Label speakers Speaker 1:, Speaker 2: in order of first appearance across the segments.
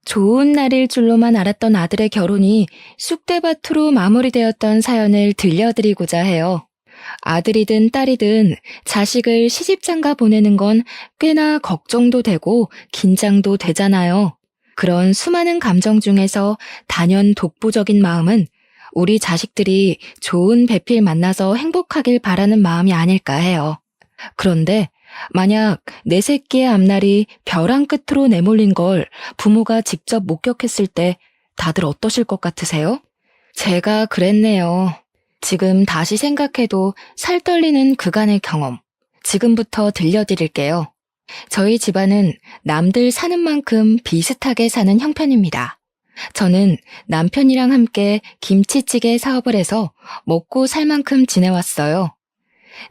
Speaker 1: 좋은 날일 줄로만 알았던 아들의 결혼이 쑥대밭으로 마무리되었던 사연을 들려드리고자 해요. 아들이든 딸이든 자식을 시집장가 보내는 건 꽤나 걱정도 되고 긴장도 되잖아요. 그런 수많은 감정 중에서 단연 독보적인 마음은 우리 자식들이 좋은 배필 만나서 행복하길 바라는 마음이 아닐까 해요. 그런데 만약 내 새끼의 앞날이 벼랑 끝으로 내몰린 걸 부모가 직접 목격했을 때 다들 어떠실 것 같으세요? 제가 그랬네요. 지금 다시 생각해도 살 떨리는 그간의 경험. 지금부터 들려드릴게요. 저희 집안은 남들 사는 만큼 비슷하게 사는 형편입니다. 저는 남편이랑 함께 김치찌개 사업을 해서 먹고 살 만큼 지내왔어요.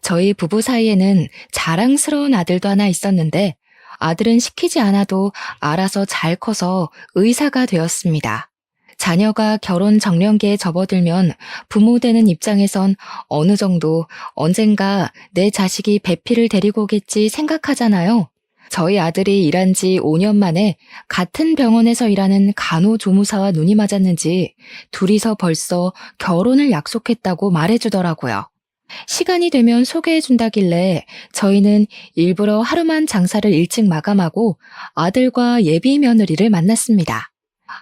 Speaker 1: 저희 부부 사이에는 자랑스러운 아들도 하나 있었는데 아들은 시키지 않아도 알아서 잘 커서 의사가 되었습니다. 자녀가 결혼 정년기에 접어들면 부모 되는 입장에선 어느 정도 언젠가 내 자식이 배필을 데리고 오겠지 생각하잖아요. 저희 아들이 일한 지 5년 만에 같은 병원에서 일하는 간호조무사와 눈이 맞았는지 둘이서 벌써 결혼을 약속했다고 말해주더라고요. 시간이 되면 소개해준다길래 저희는 일부러 하루만 장사를 일찍 마감하고 아들과 예비 며느리를 만났습니다.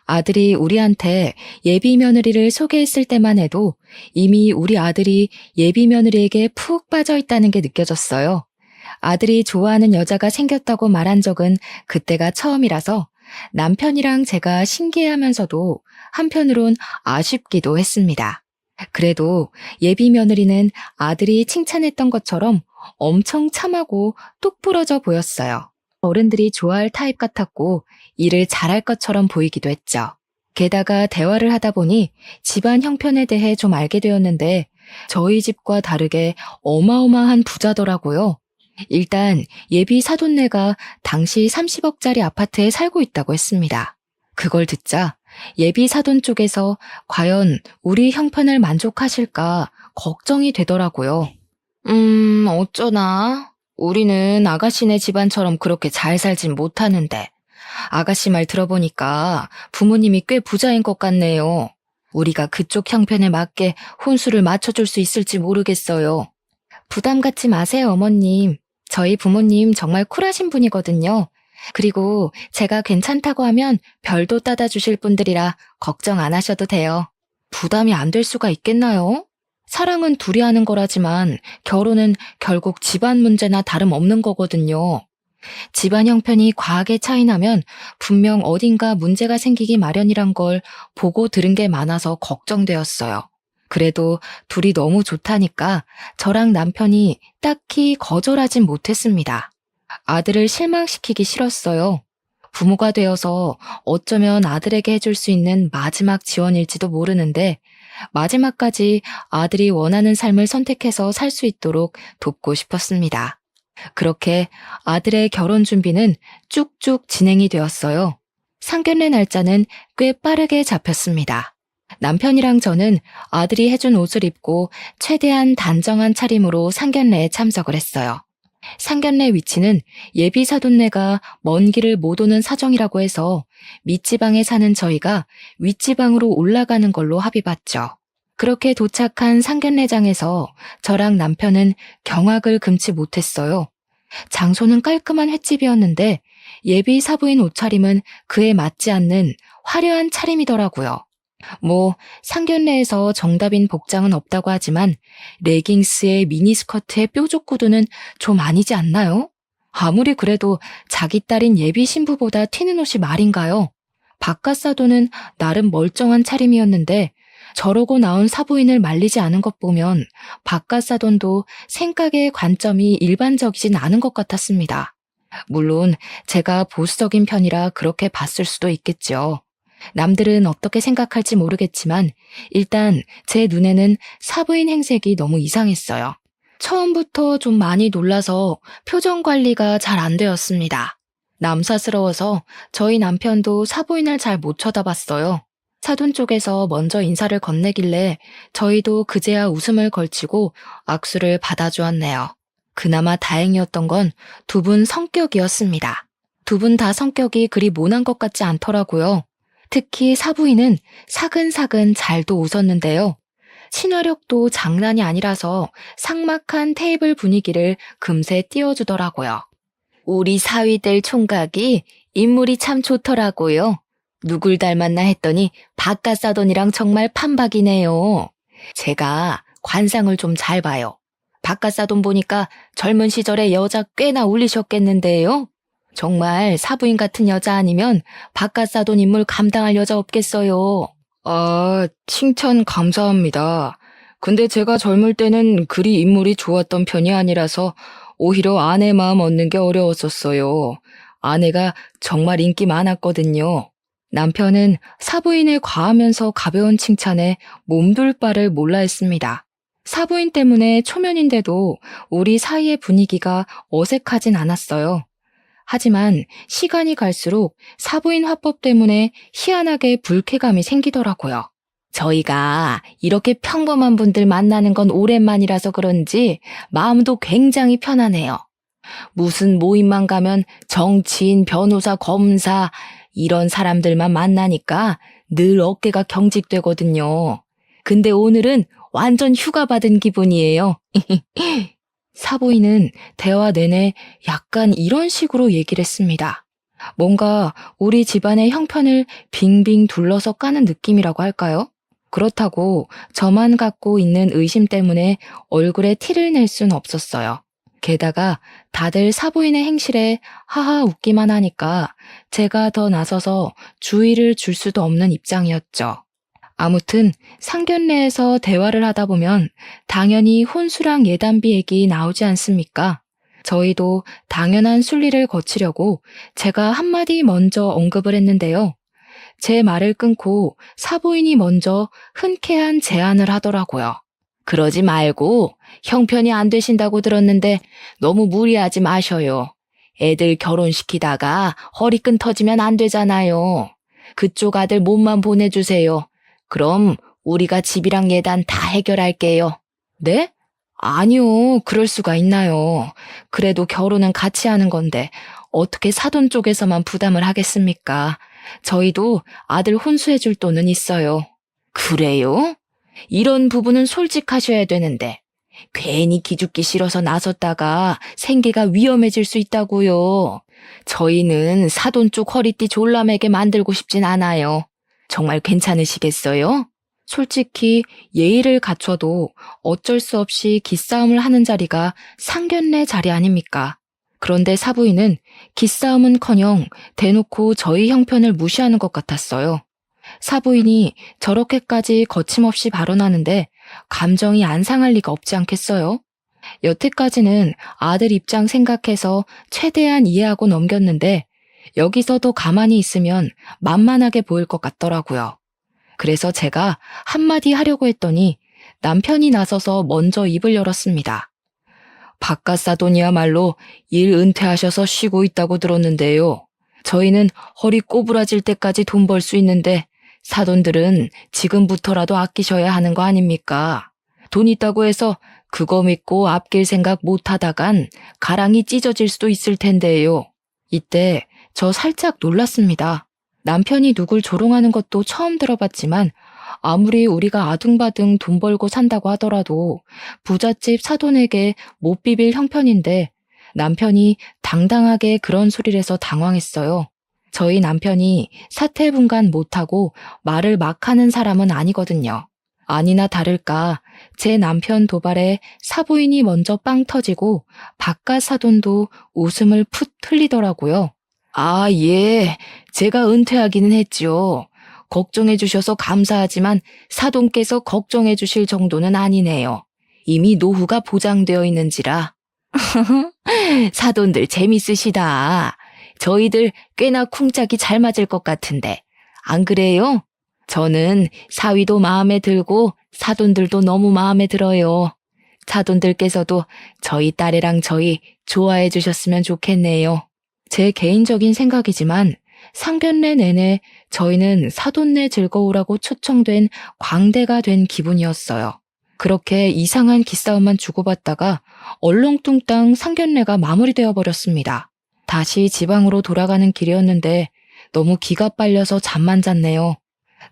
Speaker 1: 아들이 우리한테 예비 며느리를 소개했을 때만 해도 이미 우리 아들이 예비 며느리에게 푹 빠져 있다는 게 느껴졌어요. 아들이 좋아하는 여자가 생겼다고 말한 적은 그때가 처음이라서 남편이랑 제가 신기해하면서도 한편으론 아쉽기도 했습니다. 그래도 예비 며느리는 아들이 칭찬했던 것처럼 엄청 참하고 똑부러져 보였어요. 어른들이 좋아할 타입 같았고 일을 잘할 것처럼 보이기도 했죠. 게다가 대화를 하다 보니 집안 형편에 대해 좀 알게 되었는데 저희 집과 다르게 어마어마한 부자더라고요. 일단 예비 사돈네가 당시 30억짜리 아파트에 살고 있다고 했습니다. 그걸 듣자 예비 사돈 쪽에서 과연 우리 형편을 만족하실까 걱정이 되더라고요. 어쩌나? 우리는 아가씨네 집안처럼 그렇게 잘 살진 못하는데 아가씨 말 들어보니까 부모님이 꽤 부자인 것 같네요. 우리가 그쪽 형편에 맞게 혼수를 맞춰줄 수 있을지 모르겠어요. 부담 갖지 마세요, 어머님. 저희 부모님 정말 쿨하신 분이거든요. 그리고 제가 괜찮다고 하면 별도 따다 주실 분들이라 걱정 안 하셔도 돼요. 부담이 안 될 수가 있겠나요? 사랑은 둘이 하는 거라지만 결혼은 결국 집안 문제나 다름없는 거거든요. 집안 형편이 과하게 차이 나면 분명 어딘가 문제가 생기기 마련이란 걸 보고 들은 게 많아서 걱정되었어요. 그래도 둘이 너무 좋다니까 저랑 남편이 딱히 거절하진 못했습니다. 아들을 실망시키기 싫었어요. 부모가 되어서 어쩌면 아들에게 해줄 수 있는 마지막 지원일지도 모르는데 마지막까지 아들이 원하는 삶을 선택해서 살 수 있도록 돕고 싶었습니다. 그렇게 아들의 결혼 준비는 쭉쭉 진행이 되었어요. 상견례 날짜는 꽤 빠르게 잡혔습니다. 남편이랑 저는 아들이 해준 옷을 입고 최대한 단정한 차림으로 상견례에 참석을 했어요. 상견례 위치는 예비 사돈네가 먼 길을 못 오는 사정이라고 해서 밑지방에 사는 저희가 윗지방으로 올라가는 걸로 합의봤죠. 그렇게 도착한 상견례장에서 저랑 남편은 경악을 금치 못했어요. 장소는 깔끔한 횟집이었는데 예비 사부인 옷차림은 그에 맞지 않는 화려한 차림이더라고요. 상견례에서 정답인 복장은 없다고 하지만 레깅스에 미니스커트에 뾰족 구두는 좀 아니지 않나요? 아무리 그래도 자기 딸인 예비 신부보다 튀는 옷이 말인가요? 바깥사도는 나름 멀쩡한 차림이었는데 저러고 나온 사부인을 말리지 않은 것 보면 바깥사돈도 생각의 관점이 일반적이진 않은 것 같았습니다. 물론 제가 보수적인 편이라 그렇게 봤을 수도 있겠죠. 남들은 어떻게 생각할지 모르겠지만 일단 제 눈에는 사부인 행색이 너무 이상했어요. 처음부터 좀 많이 놀라서 표정 관리가 잘 안 되었습니다. 남사스러워서 저희 남편도 사부인을 잘 못 쳐다봤어요. 사돈 쪽에서 먼저 인사를 건네길래 저희도 그제야 웃음을 걸치고 악수를 받아주었네요. 그나마 다행이었던 건 두 분 성격이었습니다. 두 분 다 성격이 그리 모난 것 같지 않더라고요. 특히 사부인은 사근사근 잘도 웃었는데요. 친화력도 장난이 아니라서 삭막한 테이블 분위기를 금세 띄워주더라고요. 우리 사위들 총각이 인물이 참 좋더라고요. 누굴 닮았나 했더니 박가사돈이랑 정말 판박이네요. 제가 관상을 좀 잘 봐요. 박가사돈 보니까 젊은 시절에 여자 꽤나 울리셨겠는데요. 정말 사부인 같은 여자 아니면 박가사돈 인물 감당할 여자 없겠어요. 아, 칭찬 감사합니다. 근데 제가 젊을 때는 그리 인물이 좋았던 편이 아니라서 오히려 아내 마음 얻는 게 어려웠었어요. 아내가 정말 인기 많았거든요. 남편은 사부인의 과하면서 가벼운 칭찬에 몸둘 바를 몰라 했습니다. 사부인 때문에 초면인데도 우리 사이의 분위기가 어색하진 않았어요. 하지만 시간이 갈수록 사부인 화법 때문에 희한하게 불쾌감이 생기더라고요. 저희가 이렇게 평범한 분들 만나는 건 오랜만이라서 그런지 마음도 굉장히 편하네요. 무슨 모임만 가면 정치인, 변호사, 검사 이런 사람들만 만나니까 늘 어깨가 경직되거든요. 근데 오늘은 완전 휴가 받은 기분이에요. 사부인은 대화 내내 약간 이런 식으로 얘기를 했습니다. 뭔가 우리 집안의 형편을 빙빙 둘러서 까는 느낌이라고 할까요? 그렇다고 저만 갖고 있는 의심 때문에 얼굴에 티를 낼 순 없었어요. 게다가 다들 사부인의 행실에 하하 웃기만 하니까 제가 더 나서서 주의를 줄 수도 없는 입장이었죠. 아무튼 상견례에서 대화를 하다 보면 당연히 혼수랑 예단비 얘기 나오지 않습니까? 저희도 당연한 순리를 거치려고 제가 한마디 먼저 언급을 했는데요. 제 말을 끊고 사부인이 먼저 흔쾌한 제안을 하더라고요. 그러지 말고 형편이 안 되신다고 들었는데 너무 무리하지 마셔요. 애들 결혼시키다가 허리끈 터지면 안 되잖아요. 그쪽 아들 몸만 보내주세요. 그럼 우리가 집이랑 예단 다 해결할게요. 네? 아니요, 그럴 수가 있나요. 그래도 결혼은 같이 하는 건데 어떻게 사돈 쪽에서만 부담을 하겠습니까? 저희도 아들 혼수해줄 돈은 있어요. 그래요? 이런 부분은 솔직하셔야 되는데 괜히 기죽기 싫어서 나섰다가 생계가 위험해질 수 있다고요. 저희는 사돈 쪽 허리띠 졸라매게 만들고 싶진 않아요. 정말 괜찮으시겠어요? 솔직히 예의를 갖춰도 어쩔 수 없이 기싸움을 하는 자리가 상견례 자리 아닙니까? 그런데 사부인은 기싸움은커녕 대놓고 저희 형편을 무시하는 것 같았어요. 사부인이 저렇게까지 거침없이 발언하는데 감정이 안 상할 리가 없지 않겠어요? 여태까지는 아들 입장 생각해서 최대한 이해하고 넘겼는데 여기서 더 가만히 있으면 만만하게 보일 것 같더라고요. 그래서 제가 한마디 하려고 했더니 남편이 나서서 먼저 입을 열었습니다. 박가사돈이야말로 일 은퇴하셔서 쉬고 있다고 들었는데요. 저희는 허리 꼬부라질 때까지 돈 벌 수 있는데 사돈들은 지금부터라도 아끼셔야 하는 거 아닙니까? 돈 있다고 해서 그거 믿고 아낄 생각 못 하다간 가랑이 찢어질 수도 있을 텐데요. 이때 저 살짝 놀랐습니다. 남편이 누굴 조롱하는 것도 처음 들어봤지만 아무리 우리가 아둥바둥 돈 벌고 산다고 하더라도 부잣집 사돈에게 못 비빌 형편인데 남편이 당당하게 그런 소리를 해서 당황했어요. 저희 남편이 사태분간 못하고 말을 막 하는 사람은 아니거든요. 아니나 다를까 제 남편 도발에 사부인이 먼저 빵 터지고 바깥 사돈도 웃음을 풋 흘리더라고요. 아, 예. 제가 은퇴하기는 했죠. 걱정해 주셔서 감사하지만 사돈께서 걱정해 주실 정도는 아니네요. 이미 노후가 보장되어 있는지라. 사돈들 재밌으시다. 저희들 꽤나 쿵짝이 잘 맞을 것 같은데. 안 그래요? 저는 사위도 마음에 들고 사돈들도 너무 마음에 들어요. 사돈들께서도 저희 딸애랑 저희 좋아해 주셨으면 좋겠네요. 제 개인적인 생각이지만 상견례 내내 저희는 사돈네 즐거우라고 초청된 광대가 된 기분이었어요. 그렇게 이상한 기싸움만 주고받다가 얼렁뚱땅 상견례가 마무리되어 버렸습니다. 다시 지방으로 돌아가는 길이었는데 너무 기가 빨려서 잠만 잤네요.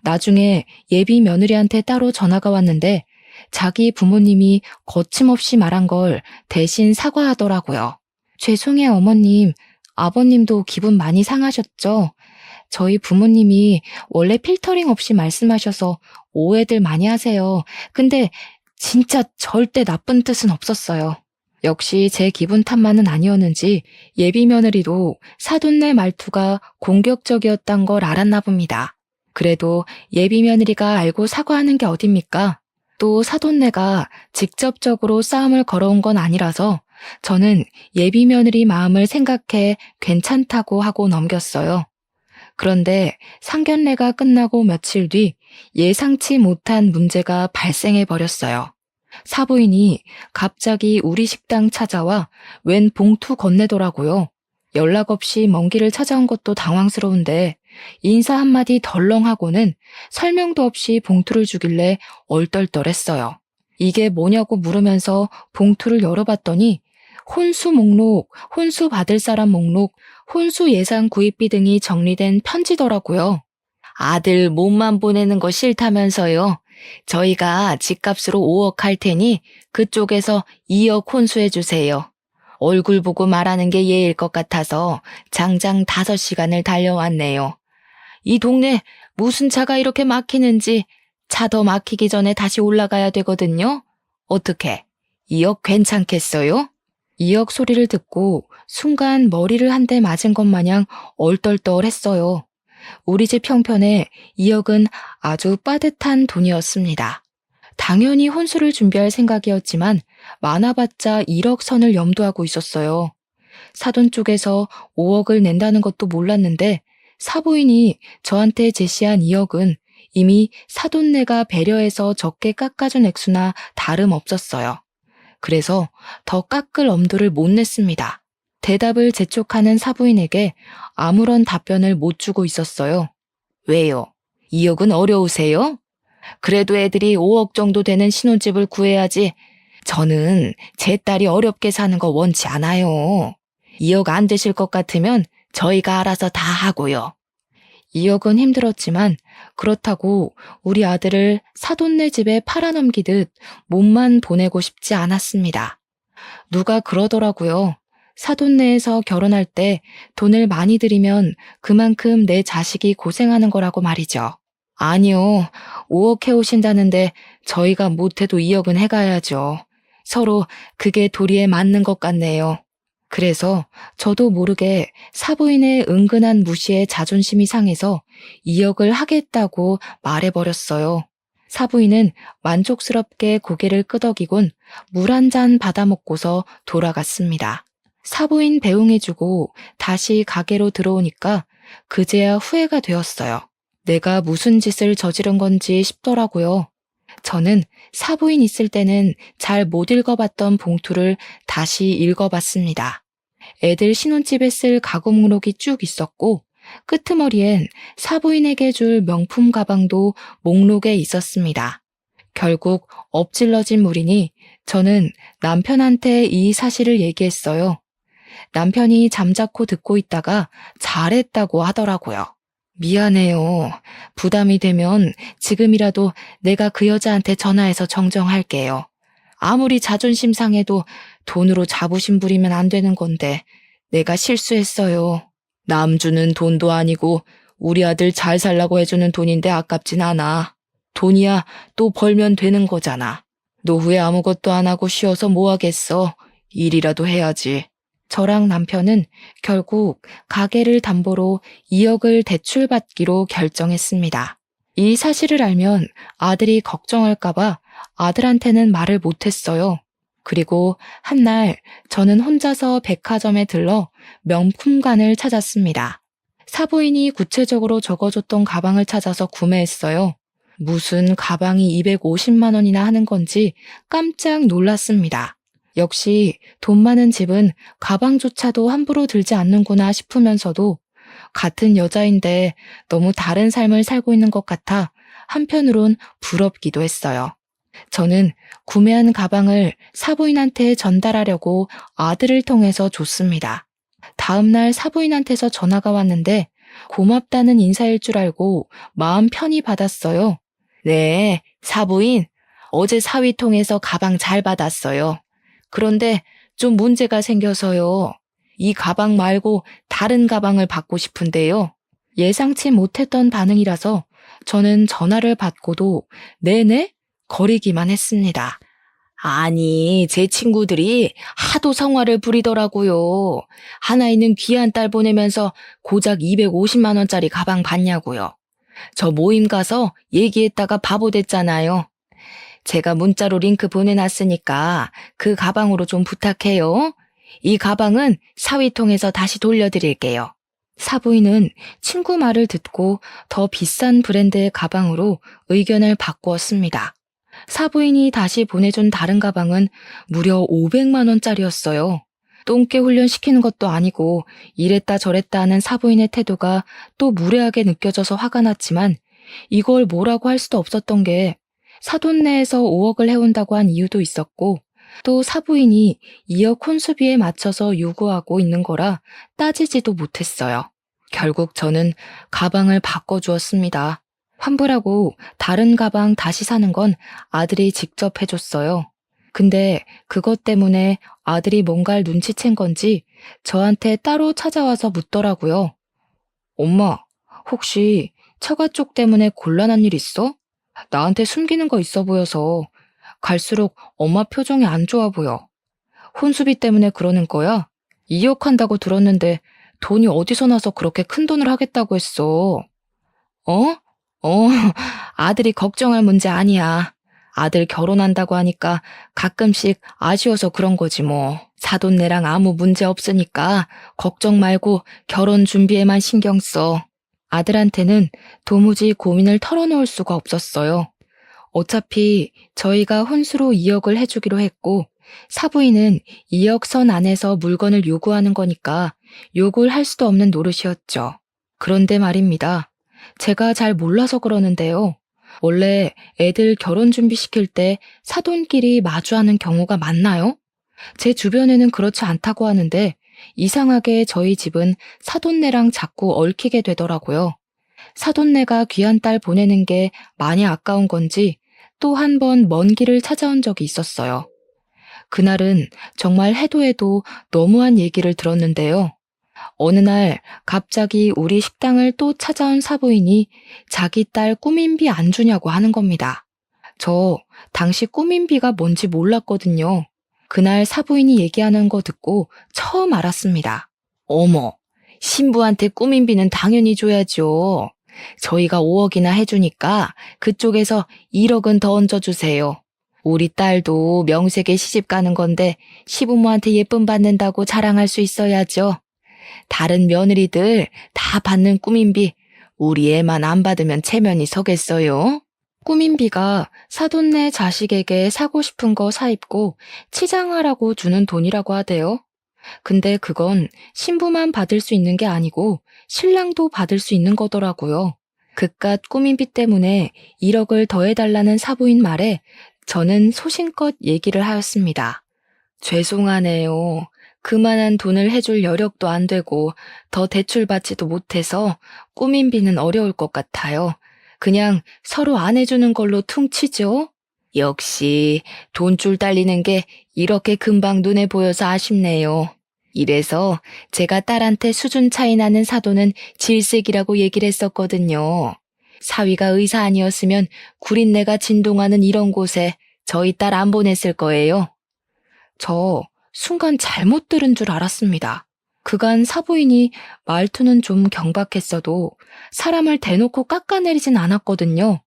Speaker 1: 나중에 예비 며느리한테 따로 전화가 왔는데 자기 부모님이 거침없이 말한 걸 대신 사과하더라고요. 죄송해요, 어머님. 아버님도 기분 많이 상하셨죠? 저희 부모님이 원래 필터링 없이 말씀하셔서 오해들 많이 하세요. 근데 진짜 절대 나쁜 뜻은 없었어요. 역시 제 기분 탓만은 아니었는지 예비 며느리도 사돈네 말투가 공격적이었단 걸 알았나 봅니다. 그래도 예비 며느리가 알고 사과하는 게 어딥니까? 또 사돈네가 직접적으로 싸움을 걸어온 건 아니라서 저는 예비 며느리 마음을 생각해 괜찮다고 하고 넘겼어요. 그런데 상견례가 끝나고 며칠 뒤 예상치 못한 문제가 발생해 버렸어요. 사부인이 갑자기 우리 식당 찾아와 웬 봉투 건네더라고요. 연락 없이 먼 길을 찾아온 것도 당황스러운데 인사 한마디 덜렁하고는 설명도 없이 봉투를 주길래 얼떨떨했어요. 이게 뭐냐고 물으면서 봉투를 열어봤더니 혼수 목록, 혼수 받을 사람 목록, 혼수 예산 구입비 등이 정리된 편지더라고요. 아들 몸만 보내는 거 싫다면서요. 저희가 집값으로 5억 할 테니 그쪽에서 2억 혼수해 주세요. 얼굴 보고 말하는 게 예일 것 같아서 장장 5시간을 달려왔네요. 이 동네 무슨 차가 이렇게 막히는지 차 더 막히기 전에 다시 올라가야 되거든요. 어떻게 2억 괜찮겠어요? 2억 소리를 듣고 순간 머리를 한 대 맞은 것 마냥 얼떨떨했어요. 우리 집 형편에 2억은 아주 빠듯한 돈이었습니다. 당연히 혼수를 준비할 생각이었지만 많아봤자 1억 선을 염두하고 있었어요. 사돈 쪽에서 5억을 낸다는 것도 몰랐는데 사부인이 저한테 제시한 2억은 이미 사돈네가 배려해서 적게 깎아준 액수나 다름없었어요. 그래서 더 깎을 엄두를 못 냈습니다. 대답을 재촉하는 사부인에게 아무런 답변을 못 주고 있었어요. 왜요? 2억은 어려우세요? 그래도 애들이 5억 정도 되는 신혼집을 구해야지. 저는 제 딸이 어렵게 사는 거 원치 않아요. 2억 안 되실 것 같으면 저희가 알아서 다 하고요. 2억은 힘들었지만 그렇다고 우리 아들을 사돈네 집에 팔아넘기듯 몸만 보내고 싶지 않았습니다. 누가 그러더라고요. 사돈네에서 결혼할 때 돈을 많이 들이면 그만큼 내 자식이 고생하는 거라고 말이죠. 아니요. 5억 해오신다는데 저희가 못해도 2억은 해가야죠. 서로 그게 도리에 맞는 것 같네요. 그래서 저도 모르게 사부인의 은근한 무시에 자존심이 상해서 2억을 하겠다고 말해버렸어요. 사부인은 만족스럽게 고개를 끄덕이곤 물 한 잔 받아먹고서 돌아갔습니다. 사부인 배웅해주고 다시 가게로 들어오니까 그제야 후회가 되었어요. 내가 무슨 짓을 저지른 건지 싶더라고요. 저는 사부인 있을 때는 잘 못 읽어봤던 봉투를 다시 읽어봤습니다. 애들 신혼집에 쓸 가구 목록이 쭉 있었고 끄트머리엔 사부인에게 줄 명품 가방도 목록에 있었습니다. 결국 엎질러진 물이니 저는 남편한테 이 사실을 얘기했어요. 남편이 잠자코 듣고 있다가 잘했다고 하더라고요. 미안해요. 부담이 되면 지금이라도 내가 그 여자한테 전화해서 정정할게요. 아무리 자존심 상해도 돈으로 자부심 부리면 안 되는 건데 내가 실수했어요. 남 주는 돈도 아니고 우리 아들 잘 살라고 해주는 돈인데 아깝진 않아. 돈이야 또 벌면 되는 거잖아. 노후에 아무것도 안 하고 쉬어서 뭐 하겠어. 일이라도 해야지. 저랑 남편은 결국 가게를 담보로 2억을 대출받기로 결정했습니다. 이 사실을 알면 아들이 걱정할까봐 아들한테는 말을 못했어요. 그리고 한날 저는 혼자서 백화점에 들러 명품관을 찾았습니다. 사부인이 구체적으로 적어줬던 가방을 찾아서 구매했어요. 무슨 가방이 250만 원이나 하는 건지 깜짝 놀랐습니다. 역시 돈 많은 집은 가방조차도 함부로 들지 않는구나 싶으면서도 같은 여자인데 너무 다른 삶을 살고 있는 것 같아 한편으론 부럽기도 했어요. 저는 구매한 가방을 사부인한테 전달하려고 아들을 통해서 줬습니다. 다음날 사부인한테서 전화가 왔는데 고맙다는 인사일 줄 알고 마음 편히 받았어요. 네, 사부인. 어제 사위 통해서 가방 잘 받았어요. 그런데 좀 문제가 생겨서요. 이 가방 말고 다른 가방을 받고 싶은데요. 예상치 못했던 반응이라서 저는 전화를 받고도 네네? 거리기만 했습니다. 아니, 제 친구들이 하도 성화를 부리더라고요. 하나이는 귀한 딸 보내면서 고작 250만 원짜리 가방 받냐고요. 저 모임 가서 얘기했다가 바보 됐잖아요. 제가 문자로 링크 보내놨으니까 그 가방으로 좀 부탁해요. 이 가방은 사위 통해서 다시 돌려드릴게요. 사부인은 친구 말을 듣고 더 비싼 브랜드의 가방으로 의견을 바꾸었습니다. 사부인이 다시 보내준 다른 가방은 무려 500만 원짜리였어요. 똥개 훈련시키는 것도 아니고 이랬다 저랬다 하는 사부인의 태도가 또 무례하게 느껴져서 화가 났지만 이걸 뭐라고 할 수도 없었던 게 사돈내에서 5억을 해온다고 한 이유도 있었고 또 사부인이 2억 혼수비에 맞춰서 요구하고 있는 거라 따지지도 못했어요. 결국 저는 가방을 바꿔주었습니다. 환불하고 다른 가방 다시 사는 건 아들이 직접 해줬어요. 근데 그것 때문에 아들이 뭔가를 눈치챈 건지 저한테 따로 찾아와서 묻더라고요. 엄마, 혹시 처가 쪽 때문에 곤란한 일 있어? 나한테 숨기는 거 있어 보여서 갈수록 엄마 표정이 안 좋아 보여. 혼수비 때문에 그러는 거야? 2억 한다고 들었는데 돈이 어디서 나서 그렇게 큰 돈을 하겠다고 했어? 어? 아들이 걱정할 문제 아니야. 아들 결혼한다고 하니까 가끔씩 아쉬워서 그런 거지 뭐. 사돈네랑 아무 문제 없으니까 걱정 말고 결혼 준비에만 신경 써. 아들한테는 도무지 고민을 털어놓을 수가 없었어요. 어차피 저희가 혼수로 2억을 해주기로 했고 사부인은 2억 선 안에서 물건을 요구하는 거니까 요구를 할 수도 없는 노릇이었죠. 그런데 말입니다. 제가 잘 몰라서 그러는데요. 원래 애들 결혼 준비시킬 때 사돈끼리 마주하는 경우가 많나요? 제 주변에는 그렇지 않다고 하는데 이상하게 저희 집은 사돈네랑 자꾸 얽히게 되더라고요. 사돈네가 귀한 딸 보내는 게 많이 아까운 건지 또 한 번 먼 길을 찾아온 적이 있었어요. 그날은 정말 해도 해도 너무한 얘기를 들었는데요. 어느 날 갑자기 우리 식당을 또 찾아온 사부인이 자기 딸 꾸민비 안 주냐고 하는 겁니다. 저 당시 꾸민비가 뭔지 몰랐거든요. 그날 사부인이 얘기하는 거 듣고 처음 알았습니다. 어머, 신부한테 꾸민비는 당연히 줘야죠. 저희가 5억이나 해주니까 그쪽에서 1억은 더 얹어주세요. 우리 딸도 명색에 시집 가는 건데 시부모한테 예쁨 받는다고 자랑할 수 있어야죠. 다른 며느리들 다 받는 꾸민비 우리 애만 안 받으면 체면이 서겠어요? 꾸민비가 사돈네 자식에게 사고 싶은 거 사입고 치장하라고 주는 돈이라고 하대요. 근데 그건 신부만 받을 수 있는 게 아니고 신랑도 받을 수 있는 거더라고요. 그깟 꾸민비 때문에 1억을 더해달라는 사부인 말에 저는 소신껏 얘기를 하였습니다. 죄송하네요. 그만한 돈을 해줄 여력도 안 되고 더 대출받지도 못해서 꾸민비는 어려울 것 같아요. 그냥 서로 안 해주는 걸로 퉁치죠? 역시 돈줄 달리는 게 이렇게 금방 눈에 보여서 아쉽네요. 이래서 제가 딸한테 수준 차이 나는 사돈은 질색이라고 얘기를 했었거든요. 사위가 의사 아니었으면 구린내가 진동하는 이런 곳에 저희 딸 안 보냈을 거예요. 저 순간 잘못 들은 줄 알았습니다. 그간 사부인이 말투는 좀 경박했어도 사람을 대놓고 깎아내리진 않았거든요.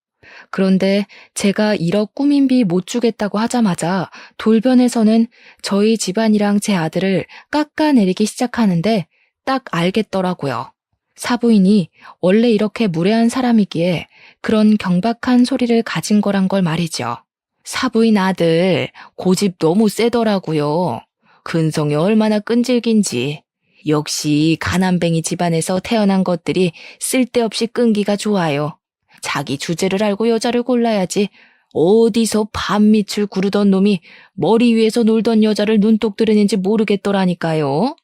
Speaker 1: 그런데 제가 1억 꾸민비 못 주겠다고 하자마자 돌변해서는 저희 집안이랑 제 아들을 깎아내리기 시작하는데 딱 알겠더라고요. 사부인이 원래 이렇게 무례한 사람이기에 그런 경박한 소리를 가진 거란 걸 말이죠. 사부인 아들 고집 너무 세더라고요. 근성이 얼마나 끈질긴지. 역시 가난뱅이 집안에서 태어난 것들이 쓸데없이 끈기가 좋아요. 자기 주제를 알고 여자를 골라야지. 어디서 밤밑을 구르던 놈이 머리 위에서 놀던 여자를 눈독 들이는지 모르겠더라니까요.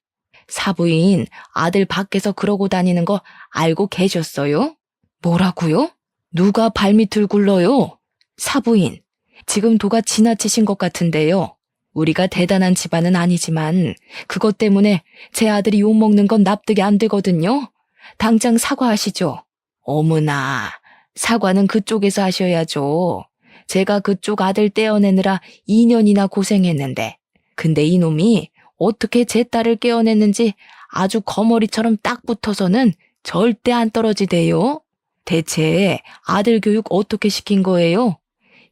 Speaker 1: 사부인, 아들 밖에서 그러고 다니는 거 알고 계셨어요? 뭐라고요? 누가 발밑을 굴러요? 사부인, 지금 도가 지나치신 것 같은데요. 우리가 대단한 집안은 아니지만 그것 때문에 제 아들이 욕먹는 건 납득이 안 되거든요. 당장 사과하시죠. 어머나, 사과는 그쪽에서 하셔야죠. 제가 그쪽 아들 떼어내느라 2년이나 고생했는데. 근데 이놈이 어떻게 제 딸을 깨어냈는지 아주 거머리처럼 딱 붙어서는 절대 안 떨어지대요. 대체 아들 교육 어떻게 시킨 거예요?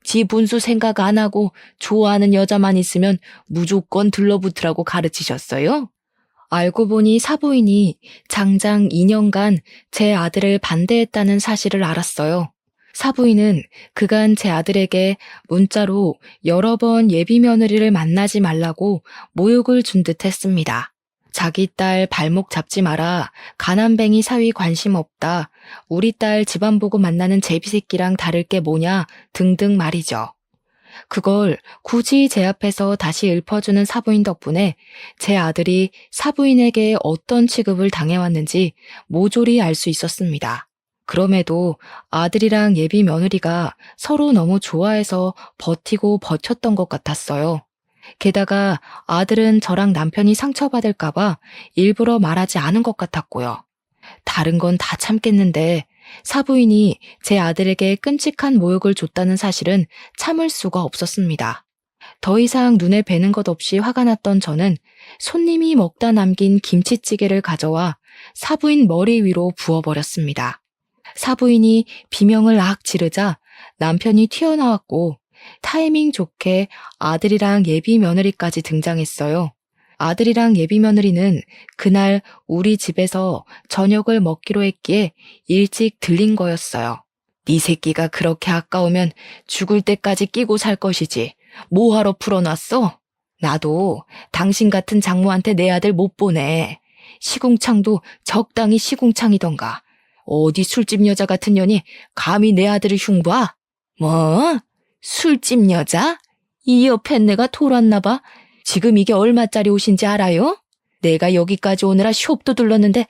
Speaker 1: 지 분수 생각 안 하고 좋아하는 여자만 있으면 무조건 들러붙으라고 가르치셨어요? 알고 보니 사부인이 장장 2년간 제 아들을 반대했다는 사실을 알았어요. 사부인은 그간 제 아들에게 문자로 여러 번 예비 며느리를 만나지 말라고 모욕을 준 듯 했습니다. 자기 딸 발목 잡지 마라, 가난뱅이 사위 관심 없다, 우리 딸 집안 보고 만나는 제비새끼랑 다를 게 뭐냐 등등 말이죠. 그걸 굳이 제 앞에서 다시 읊어주는 사부인 덕분에 제 아들이 사부인에게 어떤 취급을 당해왔는지 모조리 알 수 있었습니다. 그럼에도 아들이랑 예비 며느리가 서로 너무 좋아해서 버티고 버텼던 것 같았어요. 게다가 아들은 저랑 남편이 상처받을까봐 일부러 말하지 않은 것 같았고요. 다른 건 다 참겠는데 사부인이 제 아들에게 끔찍한 모욕을 줬다는 사실은 참을 수가 없었습니다. 더 이상 눈에 뵈는 것 없이 화가 났던 저는 손님이 먹다 남긴 김치찌개를 가져와 사부인 머리 위로 부어버렸습니다. 사부인이 비명을 악 지르자 남편이 튀어나왔고 타이밍 좋게 아들이랑 예비 며느리까지 등장했어요. 아들이랑 예비 며느리는 그날 우리 집에서 저녁을 먹기로 했기에 일찍 들린 거였어요. 네 새끼가 그렇게 아까우면 죽을 때까지 끼고 살 것이지. 뭐하러 풀어놨어? 나도 당신 같은 장모한테 내 아들 못 보내. 시궁창도 적당히 시궁창이던가. 어디 술집 여자 같은 년이 감히 내 아들을 흉봐? 뭐? 술집 여자? 이 옆에 내가 돌았나 봐. 지금 이게 얼마짜리 옷인지 알아요? 내가 여기까지 오느라 숍도 둘렀는데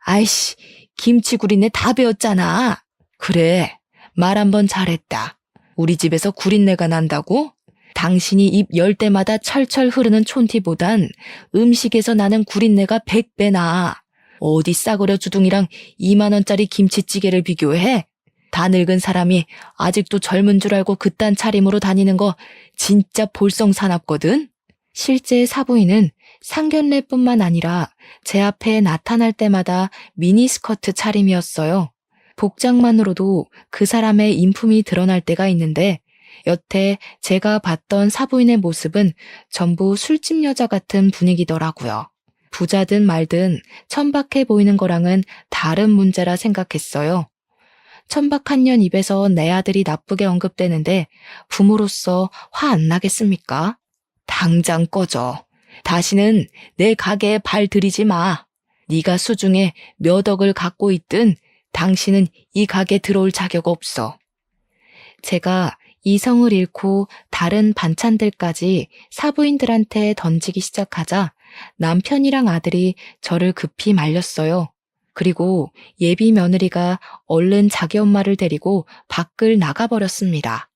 Speaker 1: 아이씨, 김치구린내 다 배웠잖아. 그래, 말 한번 잘했다. 우리 집에서 구린내가 난다고? 당신이 입 열 때마다 철철 흐르는 촌티보단 음식에서 나는 구린내가 100배 나아. 어디 싸구려 주둥이랑 2만 원짜리 김치찌개를 비교해? 다 늙은 사람이 아직도 젊은 줄 알고 그딴 차림으로 다니는 거 진짜 볼썽사납거든? 실제 사부인은 상견례뿐만 아니라 제 앞에 나타날 때마다 미니스커트 차림이었어요. 복장만으로도 그 사람의 인품이 드러날 때가 있는데 여태 제가 봤던 사부인의 모습은 전부 술집 여자 같은 분위기더라고요. 부자든 말든 천박해 보이는 거랑은 다른 문제라 생각했어요. 천박한 년 입에서 내 아들이 나쁘게 언급되는데 부모로서 화 안 나겠습니까? 당장 꺼져. 다시는 내 가게에 발 들이지 마. 네가 수중에 몇 억을 갖고 있든 당신은 이 가게 들어올 자격 없어. 제가 이성을 잃고 다른 반찬들까지 사부인들한테 던지기 시작하자 남편이랑 아들이 저를 급히 말렸어요. 그리고 예비 며느리가 얼른 자기 엄마를 데리고 밖을 나가버렸습니다.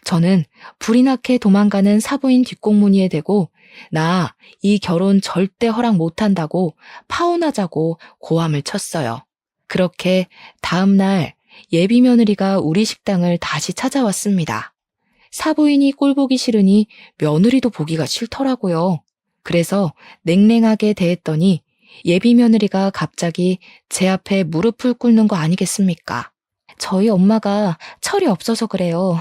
Speaker 1: 저는 불이 나게 도망가는 사부인 뒷공무니에 대고 나 이 결혼 절대 허락 못한다고 파혼하자고 고함을 쳤어요. 그렇게 다음 날 예비 며느리가 우리 식당을 다시 찾아왔습니다. 사부인이 꼴보기 싫으니 며느리도 보기가 싫더라고요. 그래서 냉랭하게 대했더니 예비 며느리가 갑자기 제 앞에 무릎을 꿇는 거 아니겠습니까? 저희 엄마가 철이 없어서 그래요.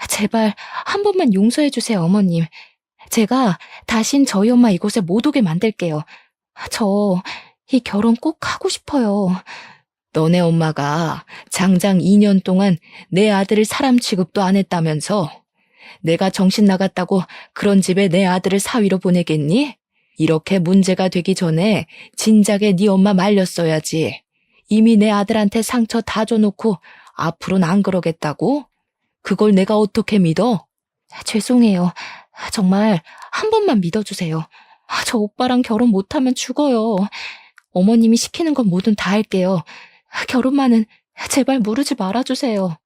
Speaker 1: 제발 한 번만 용서해 주세요, 어머님. 제가 다신 저희 엄마 이곳에 못 오게 만들게요. 저 이 결혼 꼭 하고 싶어요. 너네 엄마가 장장 2년 동안 내 아들을 사람 취급도 안 했다면서 내가 정신 나갔다고 그런 집에 내 아들을 사위로 보내겠니? 이렇게 문제가 되기 전에 진작에 네 엄마 말렸어야지. 이미 내 아들한테 상처 다 줘놓고 앞으로는 안 그러겠다고? 그걸 내가 어떻게 믿어? 죄송해요. 정말 한 번만 믿어주세요. 저 오빠랑 결혼 못하면 죽어요. 어머님이 시키는 건 뭐든 다 할게요. 결혼만은 제발 무르지 말아주세요.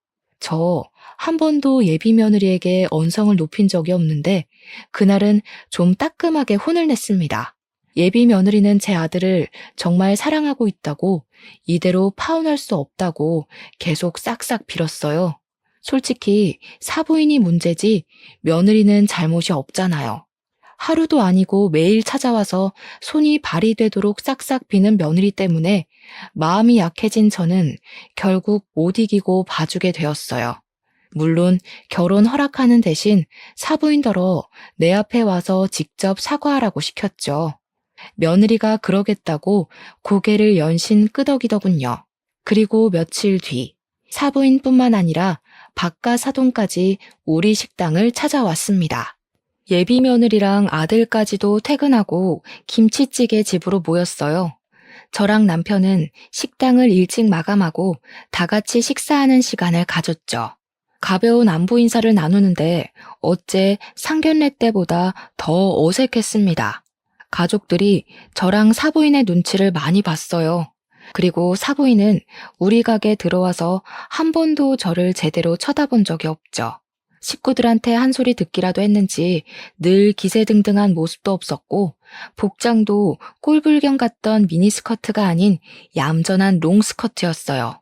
Speaker 1: 저 한 번도 예비 며느리에게 언성을 높인 적이 없는데 그날은 좀 따끔하게 혼을 냈습니다. 예비 며느리는 제 아들을 정말 사랑하고 있다고, 이대로 파혼할 수 없다고 계속 싹싹 빌었어요. 솔직히 사부인이 문제지 며느리는 잘못이 없잖아요. 하루도 아니고 매일 찾아와서 손이 발이 되도록 싹싹 비는 며느리 때문에 마음이 약해진 저는 결국 못 이기고 봐주게 되었어요. 물론 결혼 허락하는 대신 사부인더러 내 앞에 와서 직접 사과하라고 시켰죠. 며느리가 그러겠다고 고개를 연신 끄덕이더군요. 그리고 며칠 뒤 사부인뿐만 아니라 바깥 사돈까지 우리 식당을 찾아왔습니다. 예비 며느리랑 아들까지도 퇴근하고 김치찌개 집으로 모였어요. 저랑 남편은 식당을 일찍 마감하고 다 같이 식사하는 시간을 가졌죠. 가벼운 안부 인사를 나누는데 어째 상견례 때보다 더 어색했습니다. 가족들이 저랑 사부인의 눈치를 많이 봤어요. 그리고 사부인은 우리 가게 들어와서 한 번도 저를 제대로 쳐다본 적이 없죠. 식구들한테 한 소리 듣기라도 했는지 늘 기세등등한 모습도 없었고 복장도 꼴불견 같던 미니스커트가 아닌 얌전한 롱스커트였어요.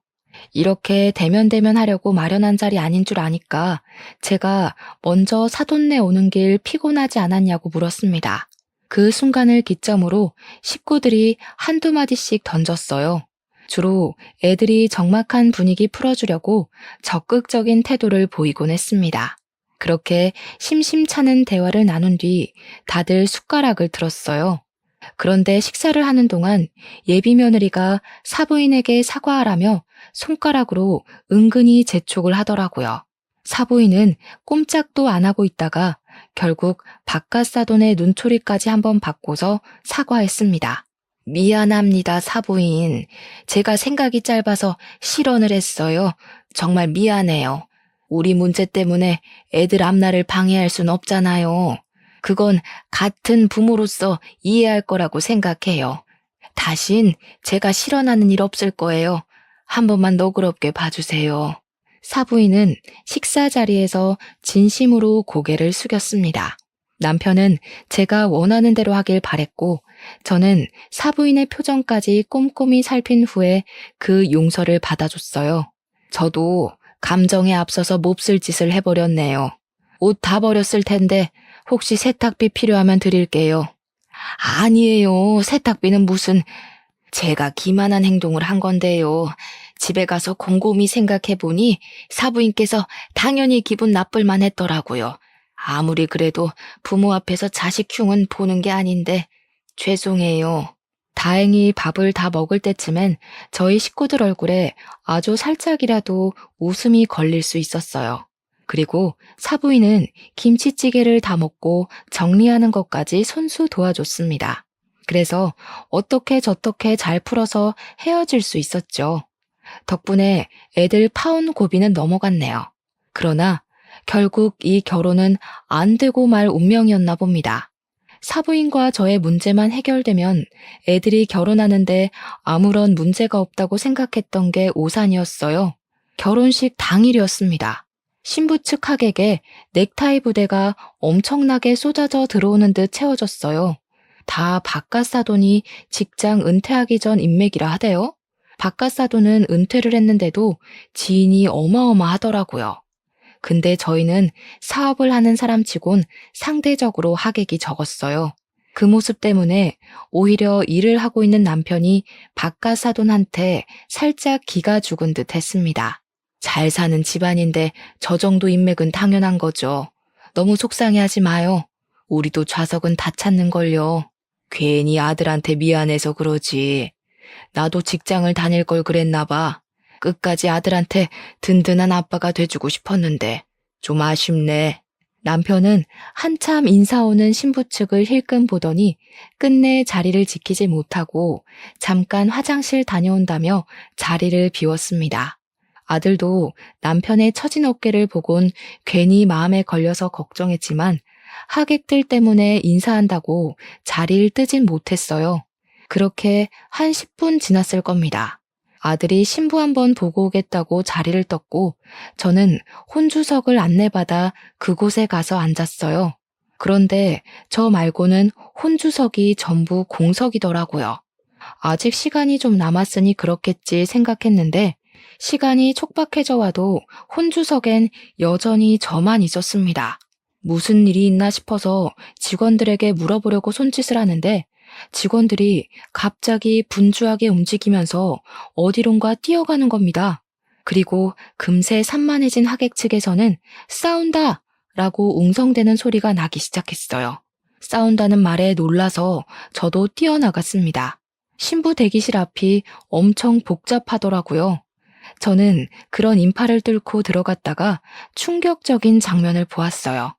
Speaker 1: 이렇게 대면대면 하려고 마련한 자리 아닌 줄 아니까 제가 먼저 사돈네 오는 길 피곤하지 않았냐고 물었습니다. 그 순간을 기점으로 식구들이 한두 마디씩 던졌어요. 주로 애들이 적막한 분위기 풀어주려고 적극적인 태도를 보이곤 했습니다. 그렇게 심심찮은 대화를 나눈 뒤 다들 숟가락을 들었어요. 그런데 식사를 하는 동안 예비 며느리가 사부인에게 사과하라며 손가락으로 은근히 재촉을 하더라고요. 사부인은 꼼짝도 안 하고 있다가 결국 바깥 사돈의 눈초리까지 한번 받고서 사과했습니다. 미안합니다, 사부인. 제가 생각이 짧아서 실언을 했어요. 정말 미안해요. 우리 문제 때문에 애들 앞날을 방해할 순 없잖아요. 그건 같은 부모로서 이해할 거라고 생각해요. 다신 제가 실언하는 일 없을 거예요. 한 번만 너그럽게 봐주세요. 사부인은 식사 자리에서 진심으로 고개를 숙였습니다. 남편은 제가 원하는 대로 하길 바랬고 저는 사부인의 표정까지 꼼꼼히 살핀 후에 그 용서를 받아줬어요. 저도 감정에 앞서서 몹쓸 짓을 해버렸네요. 옷 다 버렸을 텐데 혹시 세탁비 필요하면 드릴게요. 아니에요. 세탁비는 무슨... 제가 기만한 행동을 한 건데요. 집에 가서 곰곰이 생각해보니 사부인께서 당연히 기분 나쁠만 했더라고요. 아무리 그래도 부모 앞에서 자식 흉은 보는 게 아닌데 죄송해요. 다행히 밥을 다 먹을 때쯤엔 저희 식구들 얼굴에 아주 살짝이라도 웃음이 걸릴 수 있었어요. 그리고 사부인은 김치찌개를 다 먹고 정리하는 것까지 손수 도와줬습니다. 그래서 어떻게 저떻게 잘 풀어서 헤어질 수 있었죠. 덕분에 애들 파혼 고비는 넘어갔네요. 그러나 결국 이 결혼은 안 되고 말 운명이었나 봅니다. 사부인과 저의 문제만 해결되면 애들이 결혼하는데 아무런 문제가 없다고 생각했던 게 오산이었어요. 결혼식 당일이었습니다. 신부 측 하객에 넥타이 부대가 엄청나게 쏟아져 들어오는 듯 채워졌어요. 다 바깥 사돈이 직장 은퇴하기 전 인맥이라 하대요. 바깥 사돈은 은퇴를 했는데도 지인이 어마어마하더라고요. 근데 저희는 사업을 하는 사람치곤 상대적으로 하객이 적었어요. 그 모습 때문에 오히려 일을 하고 있는 남편이 바깥 사돈한테 살짝 기가 죽은 듯 했습니다. 잘 사는 집안인데 저 정도 인맥은 당연한 거죠. 너무 속상해하지 마요. 우리도 좌석은 다 찾는걸요. 괜히 아들한테 미안해서 그러지. 나도 직장을 다닐 걸 그랬나 봐. 끝까지 아들한테 든든한 아빠가 돼주고 싶었는데 좀 아쉽네. 남편은 한참 인사 오는 신부 측을 힐끔 보더니 끝내 자리를 지키지 못하고 잠깐 화장실 다녀온다며 자리를 비웠습니다. 아들도 남편의 처진 어깨를 보곤 괜히 마음에 걸려서 걱정했지만 하객들 때문에 인사한다고 자리를 뜨진 못했어요. 그렇게 한 10분 지났을 겁니다. 아들이 신부 한번 보고 오겠다고 자리를 떴고 저는 혼주석을 안내받아 그곳에 가서 앉았어요. 그런데 저 말고는 혼주석이 전부 공석이더라고요. 아직 시간이 좀 남았으니 그렇겠지 생각했는데 시간이 촉박해져 와도 혼주석엔 여전히 저만 있었습니다. 무슨 일이 있나 싶어서 직원들에게 물어보려고 손짓을 하는데 직원들이 갑자기 분주하게 움직이면서 어디론가 뛰어가는 겁니다. 그리고 금세 산만해진 하객 측에서는 싸운다! 라고 웅성대는 소리가 나기 시작했어요. 싸운다는 말에 놀라서 저도 뛰어나갔습니다. 신부 대기실 앞이 엄청 복잡하더라고요. 저는 그런 인파를 뚫고 들어갔다가 충격적인 장면을 보았어요.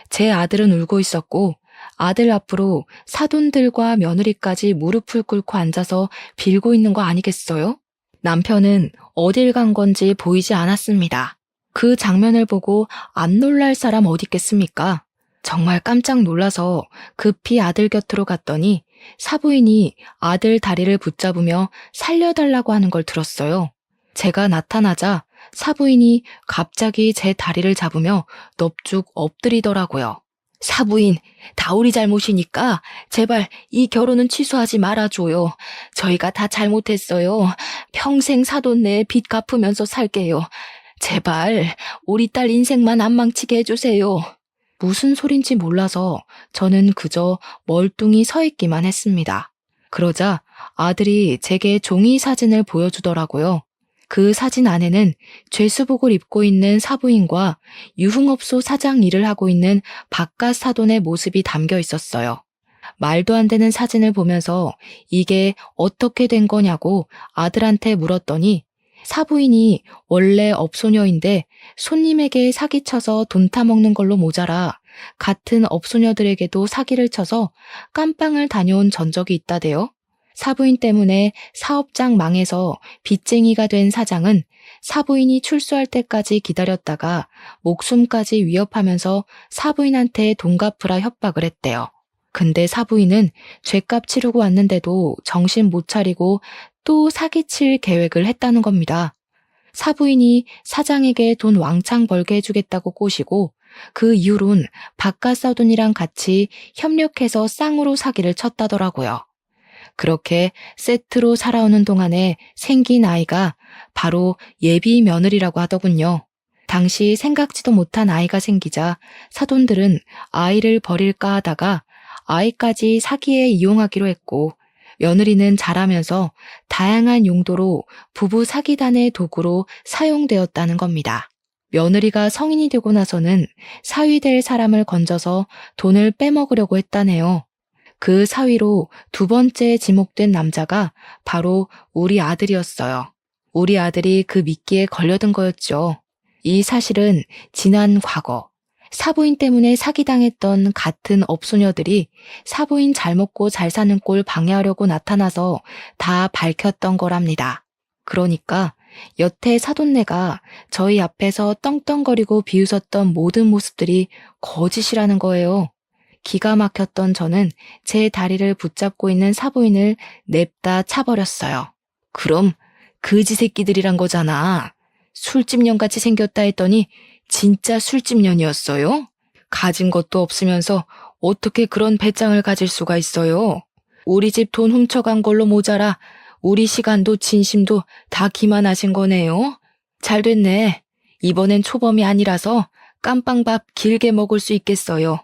Speaker 1: 제 아들은 울고 있었고 아들 앞으로 사돈들과 며느리까지 무릎을 꿇고 앉아서 빌고 있는 거 아니겠어요? 남편은 어딜 간 건지 보이지 않았습니다. 그 장면을 보고 안 놀랄 사람 어디 있겠습니까? 정말 깜짝 놀라서 급히 아들 곁으로 갔더니 사부인이 아들 다리를 붙잡으며 살려달라고 하는 걸 들었어요. 제가 나타나자 사부인이 갑자기 제 다리를 잡으며 넙죽 엎드리더라고요. 사부인, 다 우리 잘못이니까 제발 이 결혼은 취소하지 말아줘요. 저희가 다 잘못했어요. 평생 사돈 내 빚 갚으면서 살게요. 제발 우리 딸 인생만 안 망치게 해주세요. 무슨 소린지 몰라서 저는 그저 멀뚱히 서 있기만 했습니다. 그러자 아들이 제게 종이 사진을 보여주더라고요. 그 사진 안에는 죄수복을 입고 있는 사부인과 유흥업소 사장 일을 하고 있는 바깥 사돈의 모습이 담겨 있었어요. 말도 안 되는 사진을 보면서 이게 어떻게 된 거냐고 아들한테 물었더니 사부인이 원래 업소녀인데 손님에게 사기쳐서 돈 타먹는 걸로 모자라 같은 업소녀들에게도 사기를 쳐서 깜빵을 다녀온 전적이 있다대요. 사부인 때문에 사업장 망해서 빚쟁이가 된 사장은 사부인이 출소할 때까지 기다렸다가 목숨까지 위협하면서 사부인한테 돈 갚으라 협박을 했대요. 근데 사부인은 죗값 치르고 왔는데도 정신 못 차리고 또 사기칠 계획을 했다는 겁니다. 사부인이 사장에게 돈 왕창 벌게 해주겠다고 꼬시고 그 이후론 바깥 사돈이랑 같이 협력해서 쌍으로 사기를 쳤다더라고요. 그렇게 세트로 살아오는 동안에 생긴 아이가 바로 예비 며느리라고 하더군요. 당시 생각지도 못한 아이가 생기자 사돈들은 아이를 버릴까 하다가 아이까지 사기에 이용하기로 했고 며느리는 자라면서 다양한 용도로 부부 사기단의 도구로 사용되었다는 겁니다. 며느리가 성인이 되고 나서는 사위될 사람을 건져서 돈을 빼먹으려고 했다네요. 그 사위로 두 번째 지목된 남자가 바로 우리 아들이었어요. 우리 아들이 그 미끼에 걸려든 거였죠. 이 사실은 지난 과거, 사부인 때문에 사기당했던 같은 업소녀들이 사부인 잘 먹고 잘 사는 꼴 방해하려고 나타나서 다 밝혔던 거랍니다. 그러니까 여태 사돈네가 저희 앞에서 떵떵거리고 비웃었던 모든 모습들이 거짓이라는 거예요. 기가 막혔던 저는 제 다리를 붙잡고 있는 사부인을 냅다 차버렸어요. 그럼 그지 새끼들이란 거잖아. 술집년같이 생겼다 했더니 진짜 술집년이었어요? 가진 것도 없으면서 어떻게 그런 배짱을 가질 수가 있어요? 우리 집 돈 훔쳐간 걸로 모자라 우리 시간도 진심도 다 기만하신 거네요. 잘 됐네. 이번엔 초범이 아니라서 깜빵밥 길게 먹을 수 있겠어요.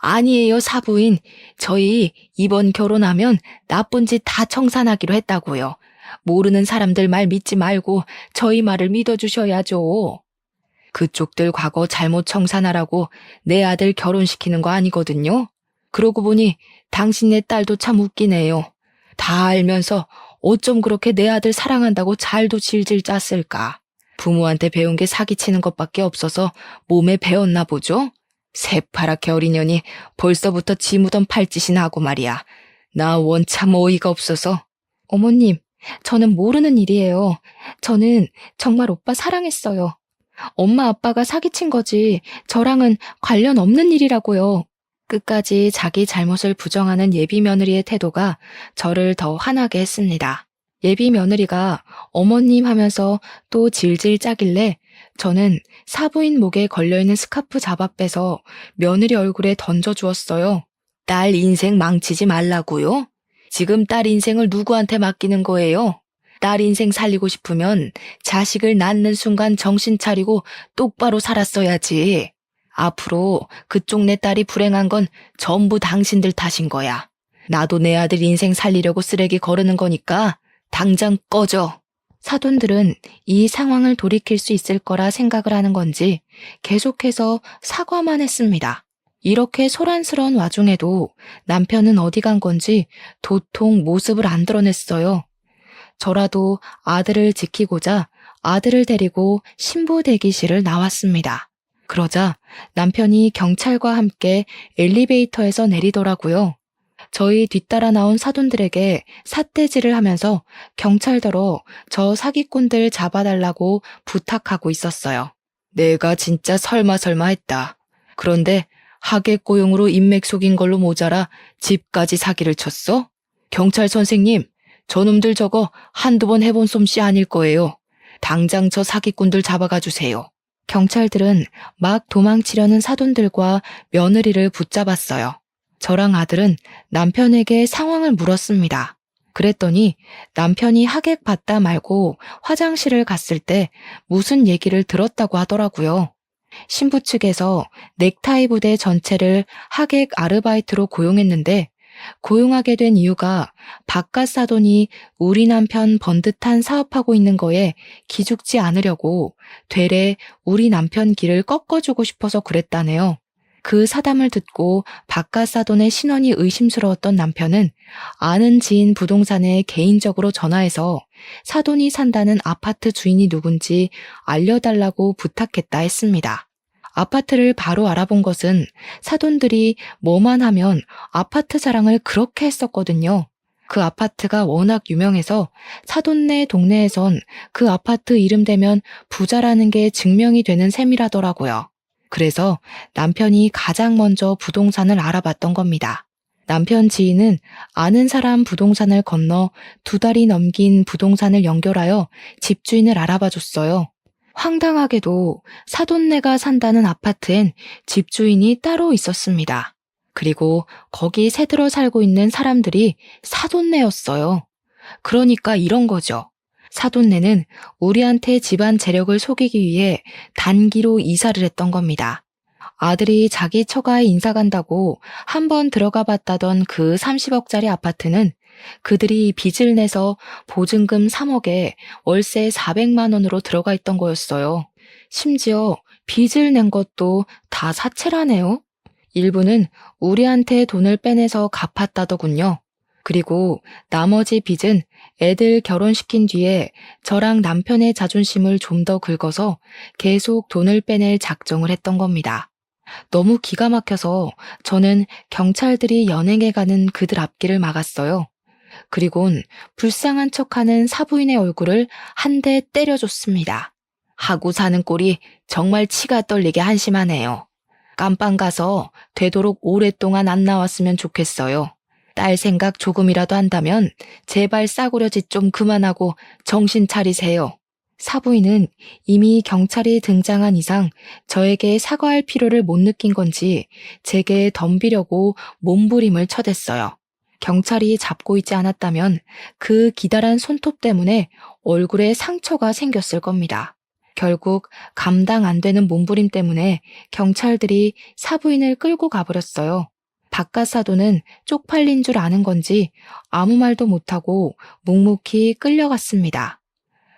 Speaker 1: 아니에요, 사부인. 저희 이번 결혼하면 나쁜 짓 다 청산하기로 했다고요. 모르는 사람들 말 믿지 말고 저희 말을 믿어주셔야죠. 그쪽들 과거 잘못 청산하라고 내 아들 결혼시키는 거 아니거든요. 그러고 보니 당신네 딸도 참 웃기네요. 다 알면서 어쩜 그렇게 내 아들 사랑한다고 잘도 질질 짰을까. 부모한테 배운 게 사기치는 것밖에 없어서 몸에 배웠나 보죠? 새파랗게 어린 년이 벌써부터 지 무덤 팔짓이나 하고 말이야. 나 원참 어이가 없어서. 어머님, 저는 모르는 일이에요. 저는 정말 오빠 사랑했어요. 엄마 아빠가 사기친 거지 저랑은 관련 없는 일이라고요. 끝까지 자기 잘못을 부정하는 예비 며느리의 태도가 저를 더 화나게 했습니다. 예비 며느리가 어머님 하면서 또 질질 짜길래 저는 사부인 목에 걸려있는 스카프 잡아 빼서 며느리 얼굴에 던져주었어요. 딸 인생 망치지 말라고요? 지금 딸 인생을 누구한테 맡기는 거예요? 딸 인생 살리고 싶으면 자식을 낳는 순간 정신 차리고 똑바로 살았어야지. 앞으로 그쪽 내 딸이 불행한 건 전부 당신들 탓인 거야. 나도 내 아들 인생 살리려고 쓰레기 거르는 거니까 당장 꺼져. 사돈들은 이 상황을 돌이킬 수 있을 거라 생각을 하는 건지 계속해서 사과만 했습니다. 이렇게 소란스러운 와중에도 남편은 어디 간 건지 도통 모습을 안 드러냈어요. 저라도 아들을 지키고자 아들을 데리고 신부 대기실을 나왔습니다. 그러자 남편이 경찰과 함께 엘리베이터에서 내리더라고요. 저희 뒤따라 나온 사돈들에게 삿대질을 하면서 경찰더러 저 사기꾼들 잡아달라고 부탁하고 있었어요. 내가 진짜 설마 했다. 그런데 하객고용으로 인맥 속인 걸로 모자라 집까지 사기를 쳤어? 경찰 선생님, 저놈들 저거 한두 번 해본 솜씨 아닐 거예요. 당장 저 사기꾼들 잡아가 주세요. 경찰들은 막 도망치려는 사돈들과 며느리를 붙잡았어요. 저랑 아들은 남편에게 상황을 물었습니다. 그랬더니 남편이 하객 받다 말고 화장실을 갔을 때 무슨 얘기를 들었다고 하더라고요. 신부 측에서 넥타이 부대 전체를 하객 아르바이트로 고용했는데 고용하게 된 이유가 바깥 사돈이 우리 남편 번듯한 사업하고 있는 거에 기죽지 않으려고 되레 우리 남편 길을 꺾어주고 싶어서 그랬다네요. 그 사담을 듣고 바깥 사돈의 신원이 의심스러웠던 남편은 아는 지인 부동산에 개인적으로 전화해서 사돈이 산다는 아파트 주인이 누군지 알려달라고 부탁했다 했습니다. 아파트를 바로 알아본 것은 사돈들이 뭐만 하면 아파트 자랑을 그렇게 했었거든요. 그 아파트가 워낙 유명해서 사돈네 동네에선 그 아파트 이름 대면 부자라는 게 증명이 되는 셈이라더라고요. 그래서 남편이 가장 먼저 부동산을 알아봤던 겁니다. 남편 지인은 아는 사람 부동산을 건너 2달이 넘긴 부동산을 연결하여 집주인을 알아봐줬어요. 황당하게도 사돈네가 산다는 아파트엔 집주인이 따로 있었습니다. 그리고 거기 새들어 살고 있는 사람들이 사돈네였어요. 그러니까 이런 거죠. 사돈네는 우리한테 집안 재력을 속이기 위해 단기로 이사를 했던 겁니다. 아들이 자기 처가에 인사 간다고 한번 들어가 봤다던 그 30억짜리 아파트는 그들이 빚을 내서 보증금 3억에 월세 400만 원으로 들어가 있던 거였어요. 심지어 빚을 낸 것도 다 사채라네요. 일부는 우리한테 돈을 빼내서 갚았다더군요. 그리고 나머지 빚은 애들 결혼시킨 뒤에 저랑 남편의 자존심을 좀 더 긁어서 계속 돈을 빼낼 작정을 했던 겁니다. 너무 기가 막혀서 저는 경찰들이 연행해 가는 그들 앞길을 막았어요. 그리곤 불쌍한 척하는 사부인의 얼굴을 한 대 때려줬습니다. 하고 사는 꼴이 정말 치가 떨리게 한심하네요. 깜빵 가서 되도록 오랫동안 안 나왔으면 좋겠어요. 딸 생각 조금이라도 한다면 제발 싸구려짓 좀 그만하고 정신 차리세요. 사부인은 이미 경찰이 등장한 이상 저에게 사과할 필요를 못 느낀 건지 제게 덤비려고 몸부림을 쳐댔어요. 경찰이 잡고 있지 않았다면 그 기다란 손톱 때문에 얼굴에 상처가 생겼을 겁니다. 결국 감당 안 되는 몸부림 때문에 경찰들이 사부인을 끌고 가버렸어요. 바깥 사돈은 쪽팔린 줄 아는 건지 아무 말도 못하고 묵묵히 끌려갔습니다.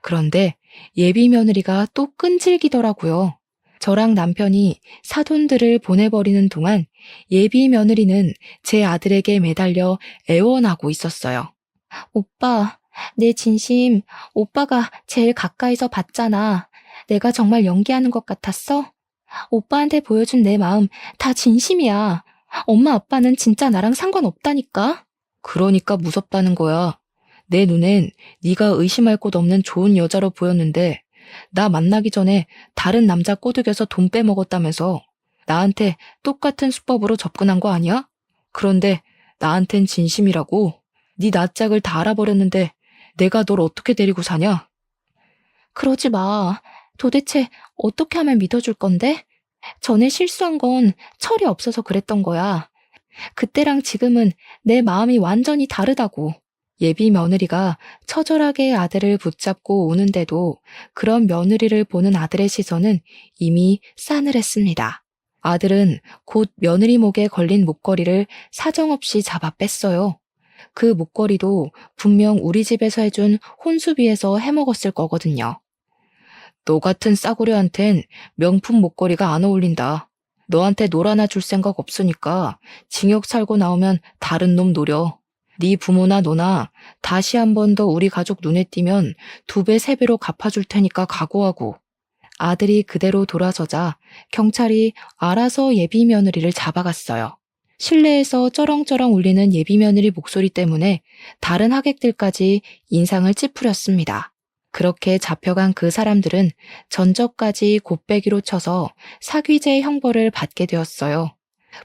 Speaker 1: 그런데 예비 며느리가 또 끈질기더라고요. 저랑 남편이 사돈들을 보내버리는 동안 예비 며느리는 제 아들에게 매달려 애원하고 있었어요. 오빠, 내 진심 오빠가 제일 가까이서 봤잖아. 내가 정말 연기하는 것 같았어? 오빠한테 보여준 내 마음 다 진심이야. 엄마 아빠는 진짜 나랑 상관없다니까. 그러니까 무섭다는 거야. 내 눈엔 네가 의심할 곳 없는 좋은 여자로 보였는데 나 만나기 전에 다른 남자 꼬드겨서 돈 빼먹었다면서. 나한테 똑같은 수법으로 접근한 거 아니야? 그런데 나한텐 진심이라고. 네 낯짝을 다 알아버렸는데 내가 널 어떻게 데리고 사냐? 그러지 마. 도대체 어떻게 하면 믿어줄 건데? 전에 실수한 건 철이 없어서 그랬던 거야. 그때랑 지금은 내 마음이 완전히 다르다고. 예비 며느리가 처절하게 아들을 붙잡고 우는데도 그런 며느리를 보는 아들의 시선은 이미 싸늘했습니다. 아들은 곧 며느리 목에 걸린 목걸이를 사정없이 잡아 뺐어요. 그 목걸이도 분명 우리 집에서 해준 혼수비에서 해먹었을 거거든요. 너 같은 싸구려한텐 명품 목걸이가 안 어울린다. 너한테 놀 하나 줄 생각 없으니까 징역 살고 나오면 다른 놈 노려. 네 부모나 너나 다시 한 번 더 우리 가족 눈에 띄면 2배, 3배로 갚아줄 테니까 각오하고. 아들이 그대로 돌아서자 경찰이 알아서 예비 며느리를 잡아갔어요. 실내에서 쩌렁쩌렁 울리는 예비 며느리 목소리 때문에 다른 하객들까지 인상을 찌푸렸습니다. 그렇게 잡혀간 그 사람들은 전적까지 곱빼기로 쳐서 사귀제 형벌을 받게 되었어요.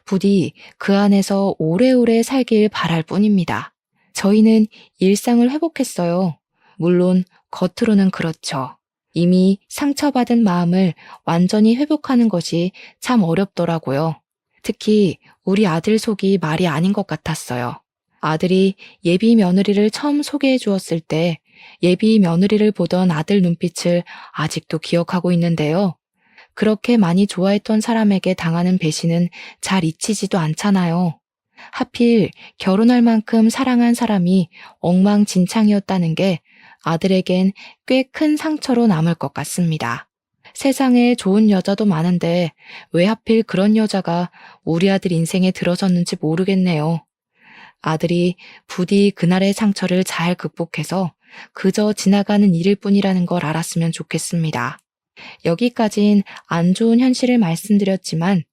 Speaker 1: 부디 그 안에서 오래오래 살길 바랄 뿐입니다. 저희는 일상을 회복했어요. 물론 겉으로는 그렇죠. 이미 상처받은 마음을 완전히 회복하는 것이 참 어렵더라고요. 특히 우리 아들 속이 말이 아닌 것 같았어요. 아들이 예비 며느리를 처음 소개해 주었을 때 예비 며느리를 보던 아들 눈빛을 아직도 기억하고 있는데요. 그렇게 많이 좋아했던 사람에게 당하는 배신은 잘 잊히지도 않잖아요. 하필 결혼할 만큼 사랑한 사람이 엉망진창이었다는 게 아들에겐 꽤 큰 상처로 남을 것 같습니다. 세상에 좋은 여자도 많은데 왜 하필 그런 여자가 우리 아들 인생에 들어섰는지 모르겠네요. 아들이 부디 그날의 상처를 잘 극복해서 그저 지나가는 일일 뿐이라는 걸 알았으면 좋겠습니다. 여기까진 안 좋은 현실을 말씀드렸지만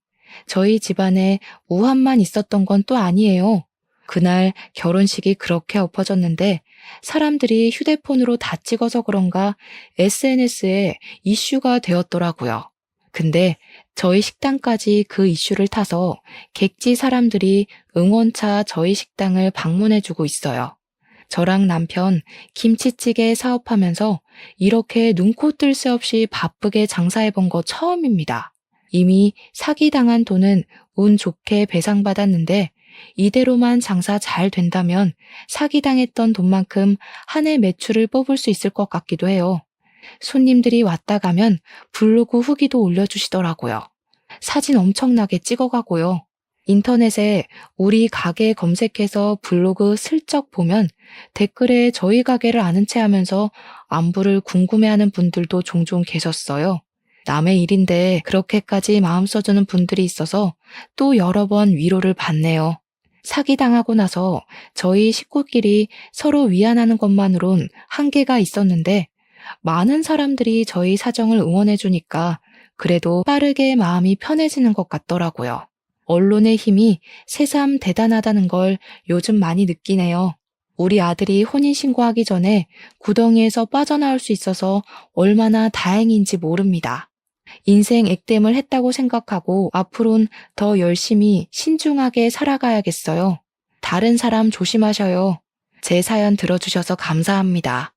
Speaker 1: 저희 집안에 우환만 있었던 건 또 아니에요. 그날 결혼식이 그렇게 엎어졌는데 사람들이 휴대폰으로 다 찍어서 그런가 SNS에 이슈가 되었더라고요. 근데 저희 식당까지 그 이슈를 타서 객지 사람들이 응원차 저희 식당을 방문해주고 있어요. 저랑 남편 김치찌개 사업하면서 이렇게 눈코 뜰 새 없이 바쁘게 장사해본 거 처음입니다. 이미 사기당한 돈은 운 좋게 배상받았는데 이대로만 장사 잘 된다면 사기당했던 돈만큼 한 해 매출을 뽑을 수 있을 것 같기도 해요. 손님들이 왔다 가면 블로그 후기도 올려주시더라고요. 사진 엄청나게 찍어가고요. 인터넷에 우리 가게 검색해서 블로그 슬쩍 보면 댓글에 저희 가게를 아는 체 하면서 안부를 궁금해하는 분들도 종종 계셨어요. 남의 일인데 그렇게까지 마음 써주는 분들이 있어서 또 여러 번 위로를 받네요. 사기당하고 나서 저희 식구끼리 서로 위안하는 것만으론 한계가 있었는데 많은 사람들이 저희 사정을 응원해주니까 그래도 빠르게 마음이 편해지는 것 같더라고요. 언론의 힘이 새삼 대단하다는 걸 요즘 많이 느끼네요. 우리 아들이 혼인신고하기 전에 구덩이에서 빠져나올 수 있어서 얼마나 다행인지 모릅니다. 인생 액땜을 했다고 생각하고 앞으론 더 열심히 신중하게 살아가야겠어요. 다른 사람 조심하셔요. 제 사연 들어주셔서 감사합니다.